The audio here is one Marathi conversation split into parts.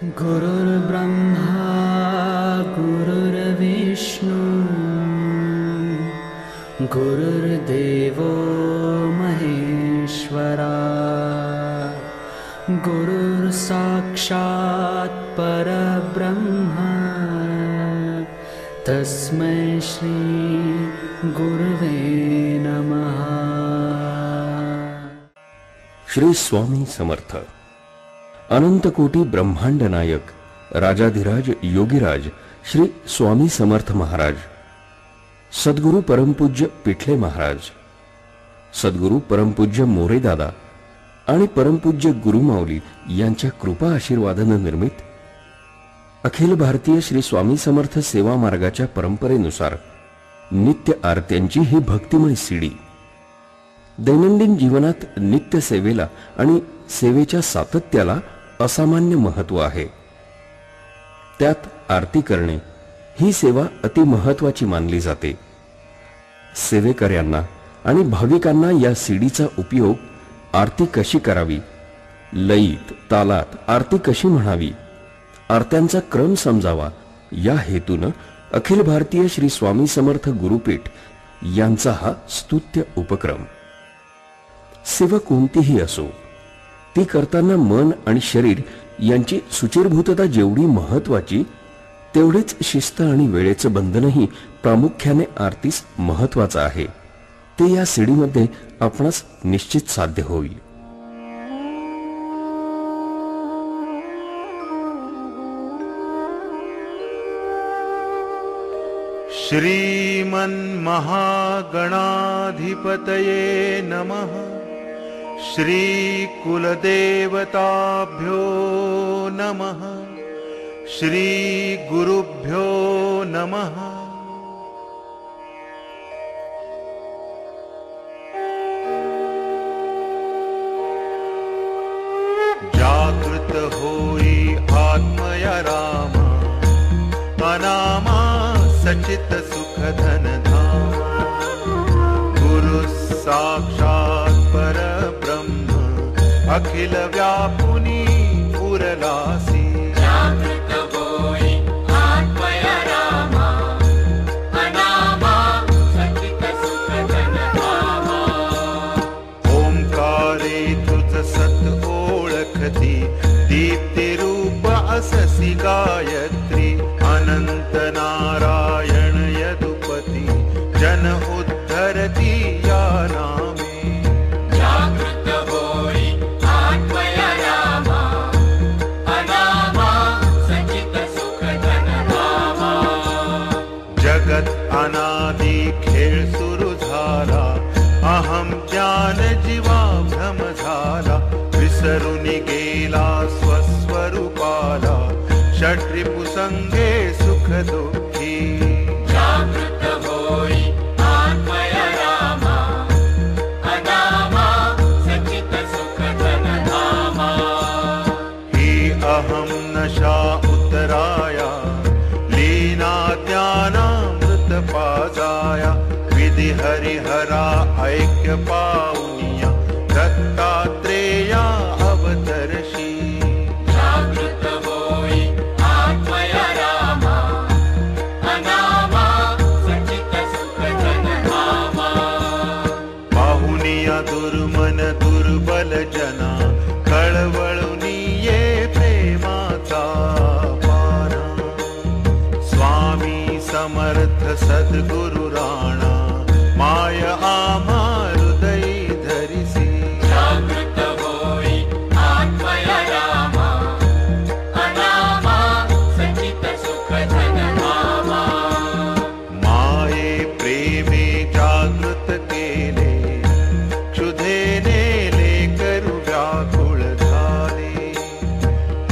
गुरुर्ब्रह्मा गुरुर्विष्णु गुरुर्देवो महेश्वरा गुरुर्साक्षात् परब्रह्म तस्मै श्री गुरुवे नमः। श्री स्वामी समर्थ। अनंतकोटी ब्रह्मांड नायक राजाधिराज योगीराज श्री स्वामी समर्थ महाराज, सद्गुरु परमपूज्य पिठले महाराज, सद्गुरु परमपूज्य मोरेदादा आणि परमपूज्य गुरुमाऊली यांच्या कृपा आशीर्वादाने निर्मित अखिल भारतीय श्री स्वामी समर्थ सेवा मार्गाच्या परंपरेनुसार नित्य आरत्यांची ही भक्तिमय सीडी दैनंदिन जीवनात नित्य सेवेला आणि सेवेच्या सातत्याला असामान्य महत्व आहे। त्यात आरती करणे ही सेवा अति महत्वाची मानली जाते। सेवेकऱ्यांना आणि भाविकांना या सीडीचा उपयोग आरती कशी करावी, लयीत तालात आरती कशी म्हणावी, आरत्यांचा क्रम समजावा या हेतून अखिल भारतीय श्री स्वामी समर्थ गुरुपीठ यांचा हा स्तुत्य उपक्रम। सेवा कोणतीही असो, ती करताना मन आणि शरीर यांची सुचिरभूतता जेवढी महत्वाची, तेवढेच शिस्त आणि वेळेचं बंधनही प्रामुख्याने आरतीस महत्वाचं आहे। ते या सीडीमध्ये आपणास निश्चित साध्य होईल। श्रीमन्महागणाधिपतये नमः। श्री कुलदेवताभ्यो नमः। श्री गुरुभ्यो नमः। जागृत होई आत्मया राम, अनामा सचित सुख धन धाम। गुरु साक्षात् परब्रह्म, अखिल व्यापुनी उरलासी। जागृत होई आत्मया राम, अनामा सचित सुख धन धाम। ओंकारे तुझ सत ओळखती, दीप्ती रूप अससी गायत्री। अनंत नारायण यदुपती, जन उद्धरती या नामे। जागृत होई आत्मया राम, अनामा सचित सुख धन धाम। जगत अनादि खेळ सुरु झाला, अहम ज्ञान जीवा भ्रम झाला। विसरुनी गेला स्वस्वरूपाला, षट्रिपुसंगे सुख दुःखी। जागृत होई आत्मया राम, अनामा सचित सुख धन धाम। ही अहम नशा उतराया, लीना ज्ञानामृत पाजाया। विधि हरिहरा ऐक्य पाउनिया, दत्तात्रेया अवतर्षी। जागृत होई आत्मया राम, अनामा सचित सुख धन धाम। पाहुनिया दुर्मन दुर्बल जना, कळवळुनी ये प्रेमाचा पाना। स्वामी समर्थ सद्गुरु राणा, माय आम्हा हृदयी धरिसी। जागृत होई आत्मया राम, अनामा सचित सुख धन धाम। माये प्रेमे जागृत केले, क्षुधेने लेकरु व्याकुळ झाले।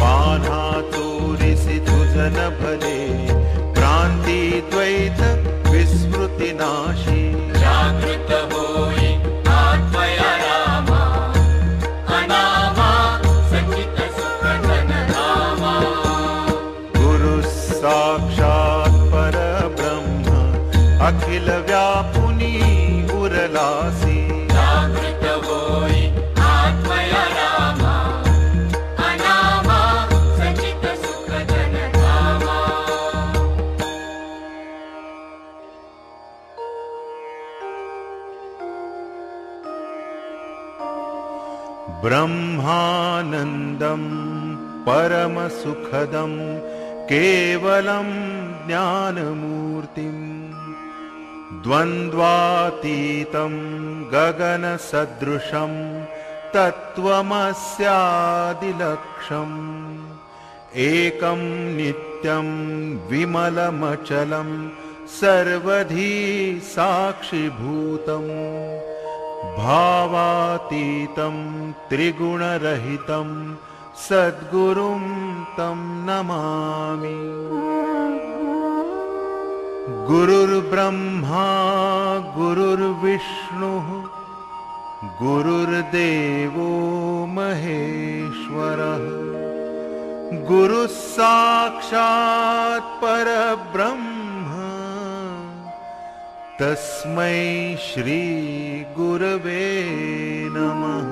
पान्हा चोरिसी तुझ न भले, भ्रांती द्वैत विस्मृत ब्रह्मानन्दं परमसुखदं केवलं ज्ञानमूर्तिम् द्वन्द्वातीतं गगनसदृशं तत्त्वमस्यादिलक्ष्यम् एकं नित्यं विमलमचलं सर्वधी साक्षिभूतम् भावातीतं त्रिगुणरहितं सद्गुरुं तं नमामि। गुरुर्ब्रह्मा गुरुर्विष्णुः गुरुर्देवो महेश्वरः गुरुः साक्षात् परब्रह्म तस्मै श्री गुरवे नमः।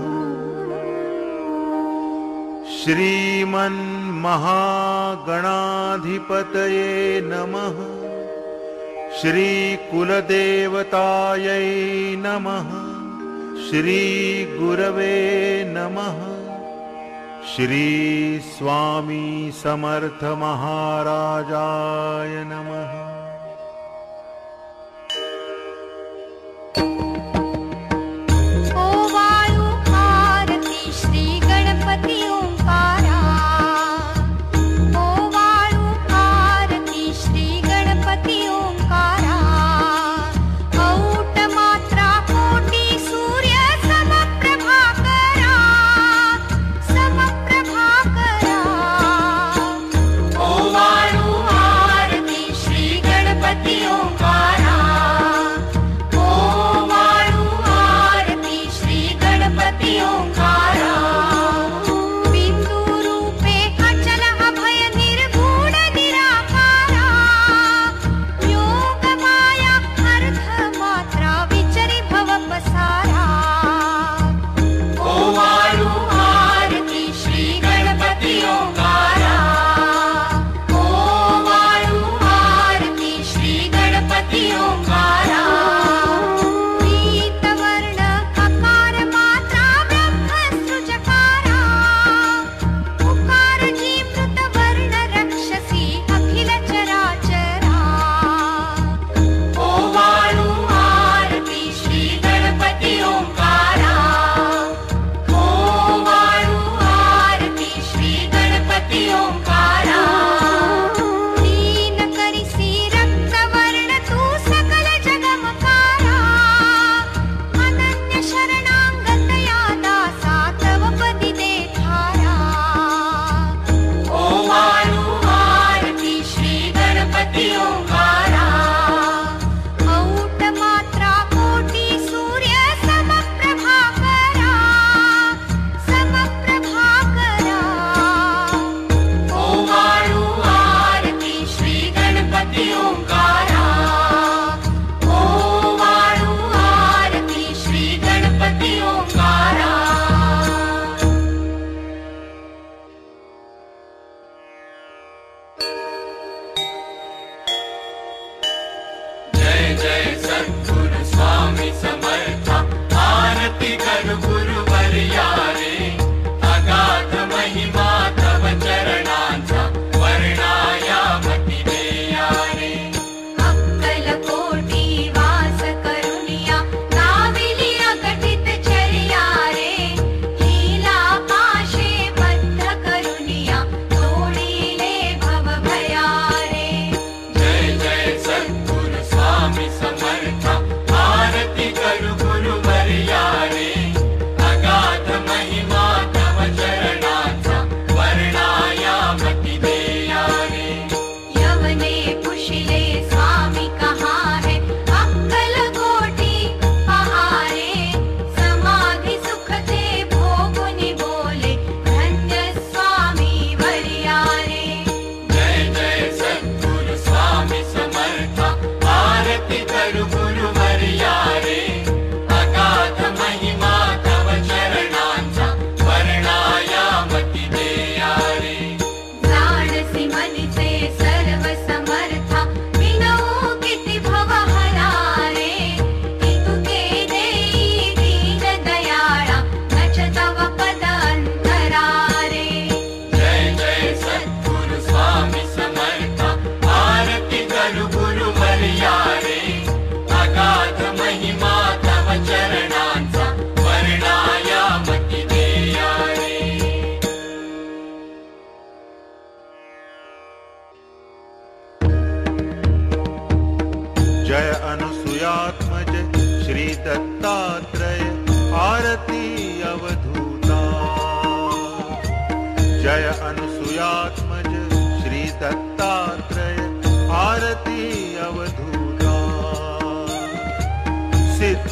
श्रीमन्महागणाधिपतये नमः। श्रीकुलदेवतायै नमः। श्रीगुरवे नमः। श्री स्वामी समर्थ महाराजाय नमः। पीतवर्ण अकार मात्रा ब्रह्म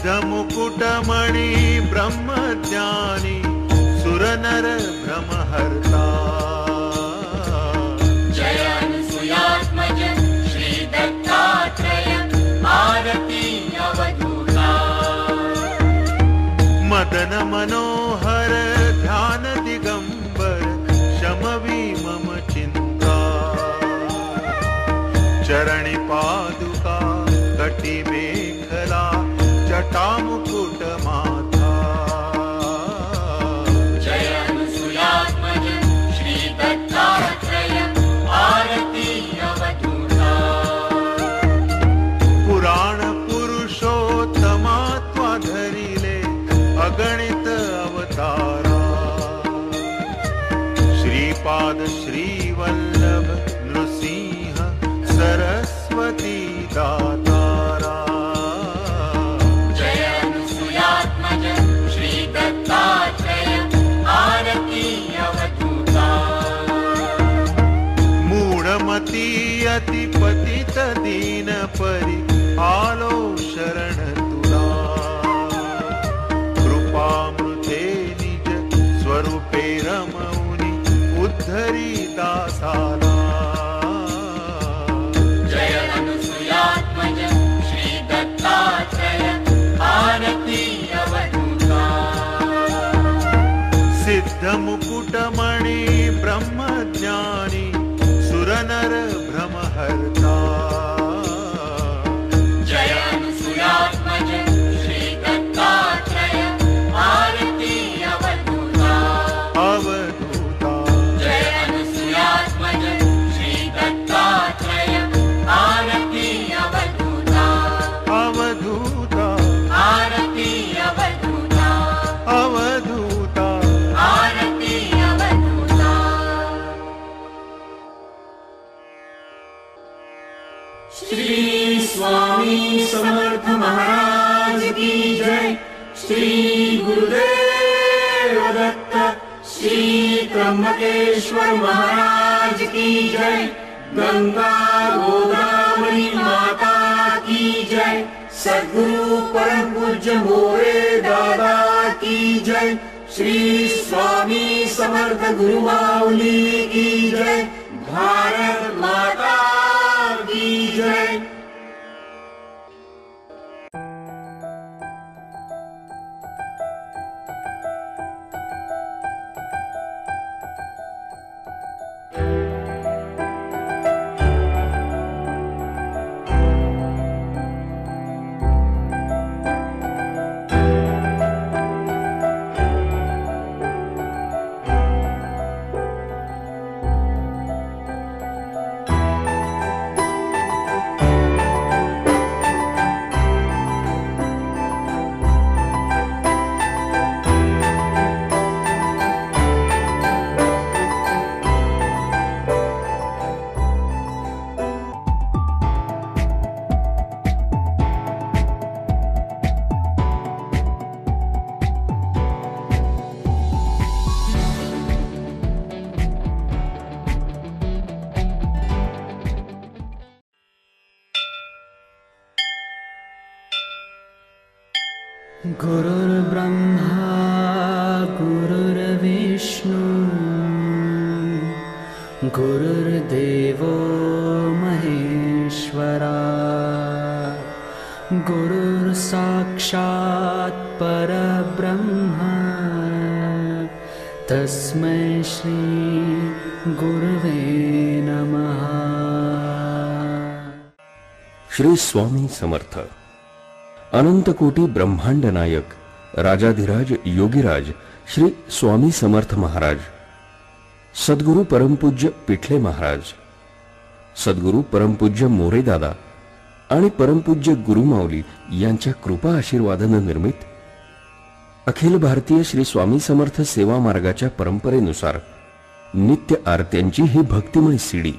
सिद्धमुकुटमणि ब्रह्मज्ञानी सुरनर भ्रमहर्ता जय अनुसुयात्मज श्री दत्तात्रेय आरती अवधूता मदन मनोहर ध्यान दिगंबर शमवी मम चिंता चरणी पादुका कटी मेखला जटामुकुट माथा जय अनुसुयात्मज श्री दत्तात्रेय आरती अवधूता पुराण पुरुषोत्तमा त्वा धरिले अगणित अवतारा श्रीपाद श्रीवल्लभ नृसिंह सरस्वती दातारा जय अनुसुयात्मज श्री दत्तात्रेय आरती अवधूता मूढमती अति पतित दीन परी आलो शरण तुला कृपामृते निज स्वरूपे रमौनी उद्धरी दासाला जय अनुसुयात्मज श्री दत्तात्रेय आरती अवधूता सिद्धमुकुटमणि ब्रह्मज्ञानी सुरनर भ्रमहर्ता जय अनुसुयात्मज श्री दत्तात्रेय आरती अवधूता अवधूता जय अनुसुयात्मज श्री दत्तात्रेय आरती अवधूता अवधूता आरती अवधूता अवधूता आरती अवधूता श्री स्वामी समर्थ महाराज की जय। श्री गुरुदेव दत्त श्री त्र्यंबकेश्वर महाराज की जय। गंगा गोदावरी माता की जय। सद्गुरु परम पूज्य मोरे दादा की जय। श्री स्वामी समर्थ गुरु माऊली की जय। भारत माता की जय। गुरुर्ब्रह्मा गुरुर्विष्णु गुरुर्देवो महेश्वरा गुरुर्साक्षात् परब्रह्म तस्मै श्री गुरुवे नमः। श्री स्वामी समर्थ अनंतकोटी ब्रह्मांड नायक राजाधिराज योगीराज श्री स्वामी समर्थ महाराज, सद्गुरु परमपूज्य पिठले महाराज, सद्गुरु परमपूज्य मोरे दादा आणि परमपूज्य गुरुमाऊली यांच्या कृपा आशीर्वादाने निर्मित अखिल भारतीय श्री स्वामी समर्थ सेवा मार्गाच्या परंपरेनुसार नित्य आरत्यांची ही भक्तिमय सीडी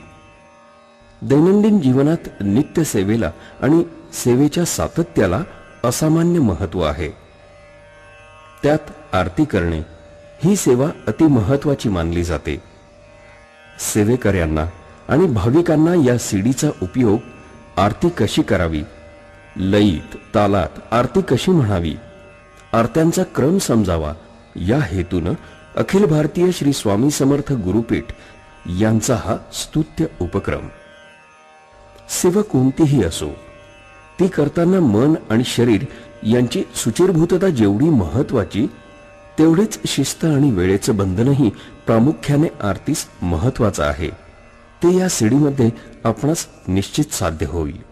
दैनंदिन जीवनात नित्य सेवेला आणि सेवेच्या सातत्याला असामान्य महत्व आहे। त्यात आरती करणे ही सेवा अति महत्वाची मानली जाते। सेवेकऱ्यांना आणि भाविकांना या सीडीचा उपयोग आरती कशी करावी, लयीत तालात आरती कशी म्हणावी, आरत्यांचा क्रम समजावा, या हेतून अखिल भारतीय श्री स्वामी समर्थ गुरुपीठ यांचा हा स्तुत्य उपक्रम. सेवा कोणतीही असो, ती करताना मन आणि शरीर यांची सुचिरभूतता जेवढी महत्वाची, तेवढेच शिस्त आणि वेळेचं बंधनही प्रामुख्याने आरतीस महत्वाचं आहे. ते या सीडीमध्ये आपणास निश्चित साध्य होईल.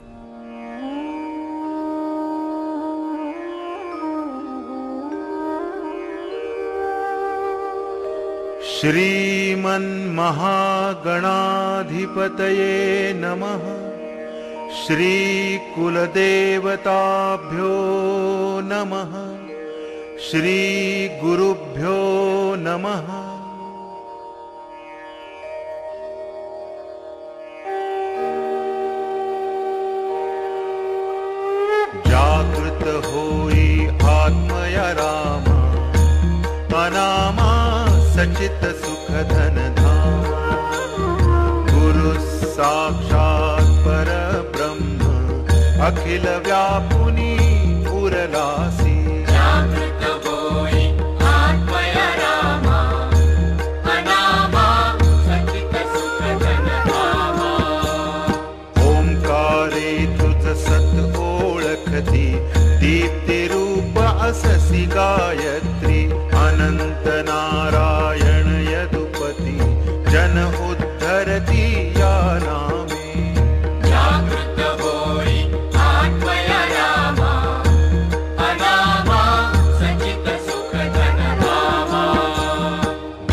श्रीमन्महागणाधिपतये नमः. श्रीकुलदेवताभ्यो नमः. श्रीगुरुभ्यो नमः. जागृत होई आत्मया राम, अनामा सचित सुख धन धाम. गुरु साक्षात परब्रह्म, अखिल व्यापुनी उरलासी. जागृत होई आत्मया राम, अनामा सचित सुख धन धाम. ओंकारे तुझ सत ओळखती, दीप्ती रूप अससी गायत्री. अनंत नारायण यदुपती, जन उद्धरती या नामे. जागृत होई आत्मया राम, अनामा सचित सुख धन धाम.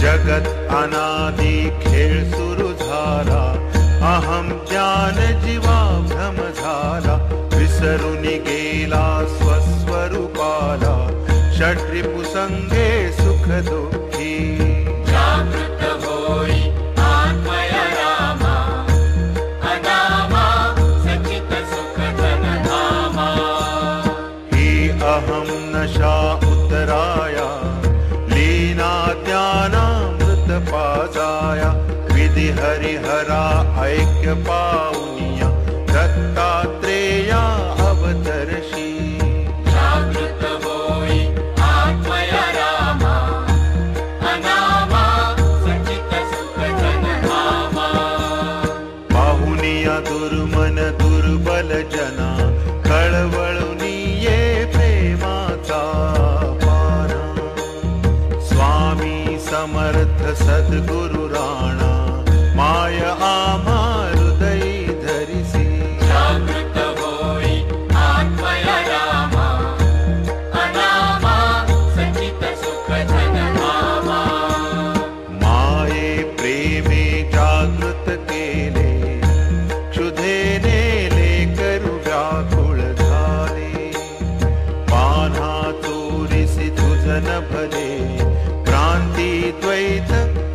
जगत अनादि खेळ सुरू झाला, अहम ज्ञान जीवा भ्रम झाला. विसरुनी गेला स्वस्वरूपाला, षड्रिपुसंगे सुख दुःखी. जागृत होई आत्मया राम, अनामा सचित सुख धन धाम. ही अहम नशा उतराया, लीना ज्ञानामृत पाजाया. विधि हरिहरा ऐक्य पाउनिया, दत्तात्रेया अवतर्षी. जागृत होई आत्मया राम, अनामा सचित सुख धन धाम. पाहुनिया दुर्मन दुर्बल जना, कळवळुनी ये प्रेमाचा पाना. स्वामी समर्थ सद्गुरु राणा, माय आम्हा हृदयी धरिसी. जागृत होई आत्मया राम, अनामा सचित सुख धन धाम. माये प्रेमे जागृत केले, क्षुधेने लेकरु व्याकुळ झाले. पान्हा चोरिसी तुझन भले, भ्रांती द्वैत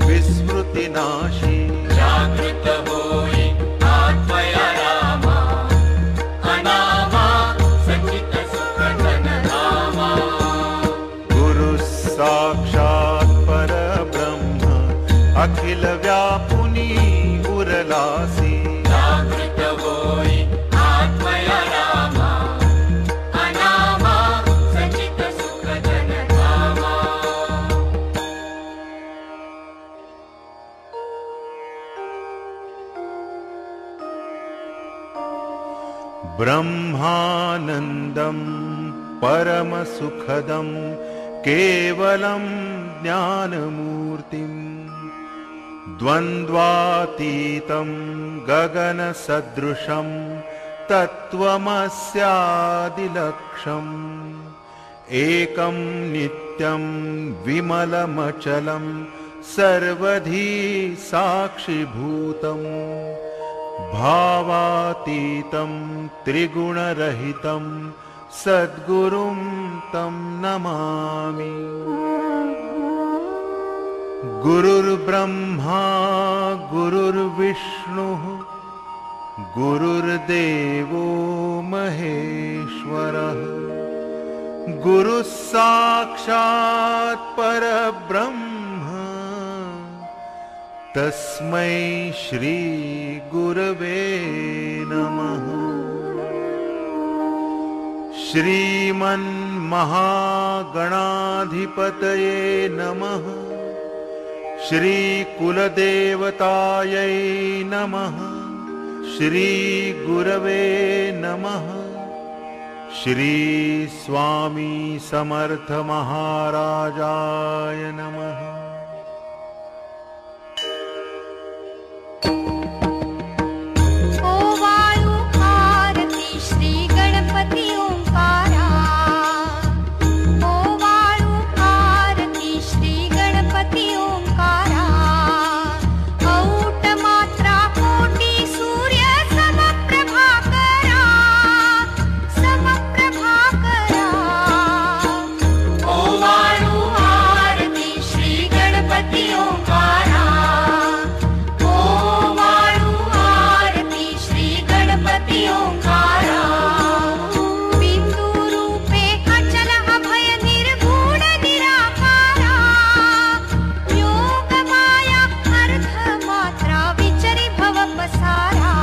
विस्मृती नाशी. जागृत होई आत्मया राम, अनामा सचित सुख धन धाम. गुरु साक्षात परब्रह्म, अखिल व्यापुनी उरलासी. जागृत होई आत्मया राम, अनामा सचित सुख धन धाम. ब्रह्मानन्दं परमसुखदं, केवलं ज्ञानमूर्तिम्. द्वन्द्वातीतं गगनसदृशं, तत्त्वमस्यादिलक्ष्यम्. एकं नित्यं विमलमचलं, सर्वधी साक्षिभूतम्. भावातीतं त्रिगुणरहितं, सद्गुरुं तं नमामि. गुरुर्ब्रह्मा गुरुर्विष्णुः, गुरुर्देवो महेश्वरः. गुरुः साक्षात् परब्रह्म, तस्मै श्री गुरवे नमः. श्रीमन्महागणाधिपतये नमः। श्रीकुलदेवतायै नमः। श्रीगुरवे नमः। श्री स्वामी समर्थ महाराजाय नमः। ओ वायु आरती श्री गणपति ओंकारा। ओ वायु आरती श्री गणपति ओंकारा। औट मात्रा कोटि सूर्य समप्रभाकरा। समप्रभाकरा। ओ वायु आरती श्री गणपति ओंकारा। ओ वायु आरती श्री गणपति ओंकारा। बिंदु रूपे अचल अभय निर्गुण निराकारा। योग माया अर्ध मात्रा विचरि भव पसारा।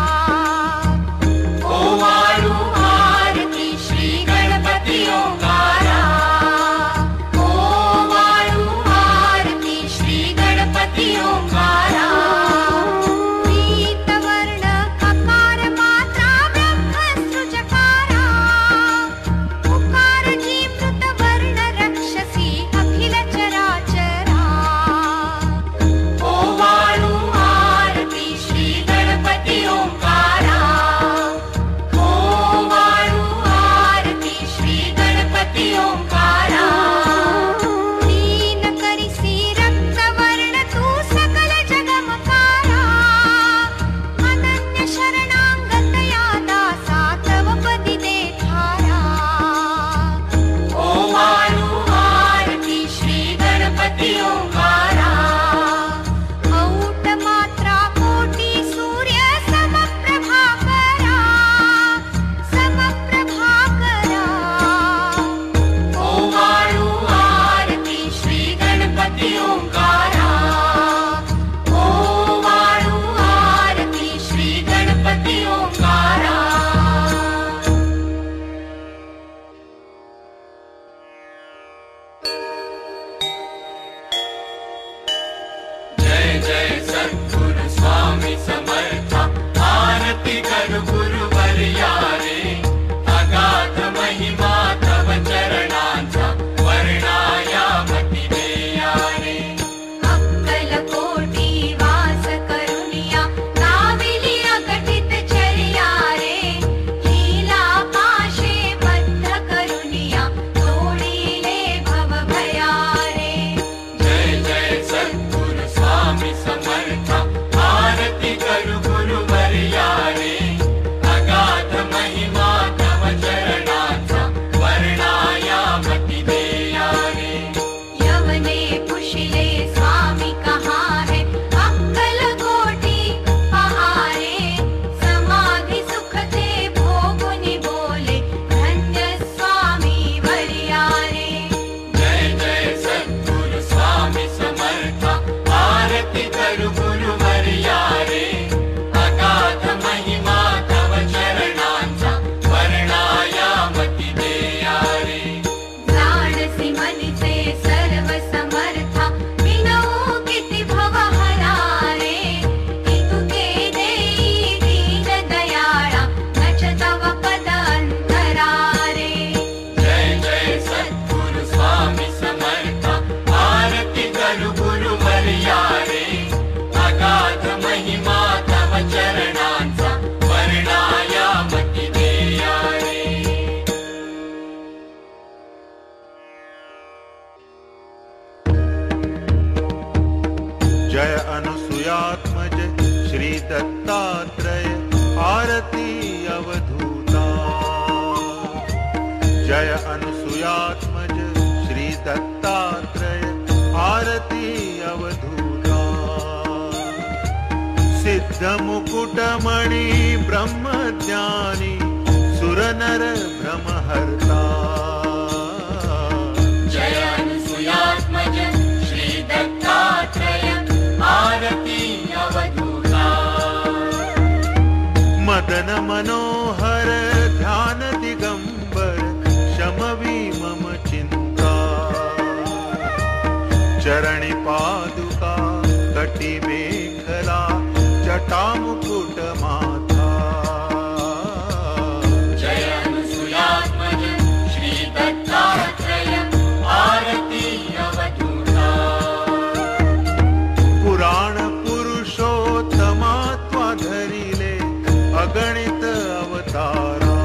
ओ वायु आरती श्री गणपति ओंकारा। ओ वायु आरती श्री गणपति ओंकारा। पीतवर्ण अकार मात्रा ब्रह्म सृजकारा। उकार जीमृत वर्ण रक्षसी अखिल चराचरा। ओ वायु आरती श्री गणपति ओंकारा। ओ वायु आरती श्री गणपति ओंकारा। दीन करिसी रक्त वर्ण तू सकल जगमकारा। अनन्य शरणागतया दासा तव पदि देखारा। ओ वायु आरती श्री गणपति ओंकारा। औट मात्रा कोटि सूर्य समप्रभाकरा। समप्रभाकरा। ओ वायु आरती श्री गणपति ओंकारा। ओ वायु आरती श्री गणपति ओंकारा। जय जय सद्गुरु स्वामी समर्था। आरती कर गुरुवर्या रे। अगाध महिमा तव चरणांचा वर्णायामति देया रे. अक्कलकोटी वास करुणिया नाविली अघटित चर्या रे. लीला पाशे बद्ध करुणिया तोडिले भव भया रे. जय जय सद्गुरु स्वामी समर्था. आरती कर गुरुवर्या रे. अगाध महिमा तव चरणांचा वर्णायामति देया रे. यवने पुशिले स्वामी कहाँ है. अक्कलकोटी पहारे. समाधि सुख थे भोगुनि बोले. धन्य स्वामी वर्या रे. जय जय सद्गुरु स्वामी समर्था. आरती कर गुरुवर्या रे. अगाध महिमा तव चरणांचा वर्णायामति देया रे. जाणसी मनिचे सर्व समर्था. विनवू किती भव हरा रे. इतुके देई दीन दयाळा. नच तव पद अंतरा रे. जय जय सद्गुरु स्वामी समर्था. आरती कर गुरुवर्या रे. अगाध महिमा तव चरणांचा वर्णायामति देया रे. जय अनुसुयात्मज श्री दत्तात्रेय आरती अवधूता। जय अनुसुयात्मज श्री दत्तात्रेय आरती अवधूता। सिद्ध मुकुटमणि ब्रह्मज्ञानी सुरनर ब्रह्महर्ता। जय अनुसुयात्मज श्री दत्तात्रेय आरती अवधूता। मदन मनोहर ध्यान दिगंबर मणिपादुका कटिमेखला जटामुकुट माथा जय अनुसुयात्मज श्री दत्तात्रेय आरती अवधूता पुराण पुरुषोत्तमा त्वा धरिले अगणित अवतारा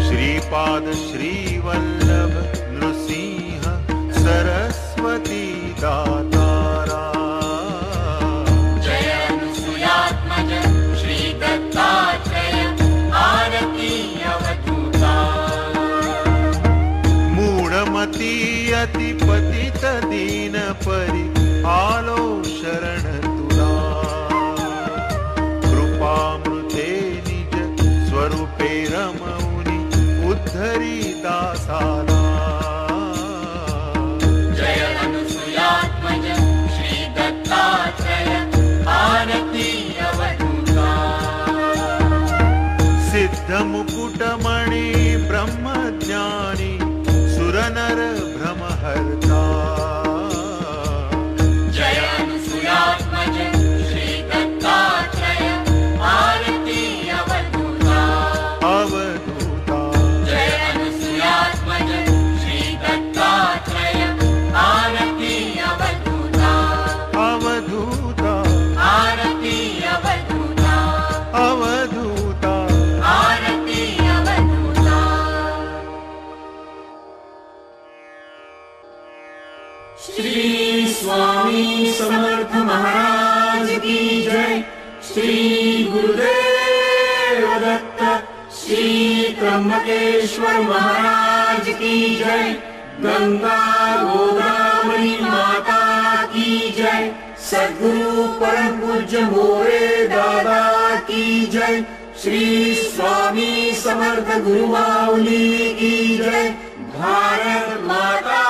श्रीपाद श्रीवल्लभ नृसिंह सरस्वती दातारा जय अनुसुयात्मज श्री दत्तात्रेय आरती अवधूता मूढमती अति पतित दीन परी आलो शरण तुला कृपामृते निज स्वरूपे रमौनी उद्धरी दासाला जय अनुसुयात्मज श्री दत्तात्रेय आरती अवधूता सिद्ध मुकुटमणि ब्रह्मज्ञानी सुरनर भ्रमहर्ता जय अनुसुयात्मज श्री दत्तात्रेय आरती अवधूता अवधूता जय अनुसुयात्मज श्री दत्तात्रेय आरती अवधूता अवधूता आरती अवधूता अवधूता आरती अवधूता श्री स्वामी समर्थ महाराज की जय। श्री गुरुदेव दत्त श्री त्र्यंबकेश्वर महाराज की जय। गंगा गोदावरी माता की जय। सद्गुरु परम पूज्य मोरे दादा की जय। श्री स्वामी समर्थ गुरु माऊली की जय। भारत माता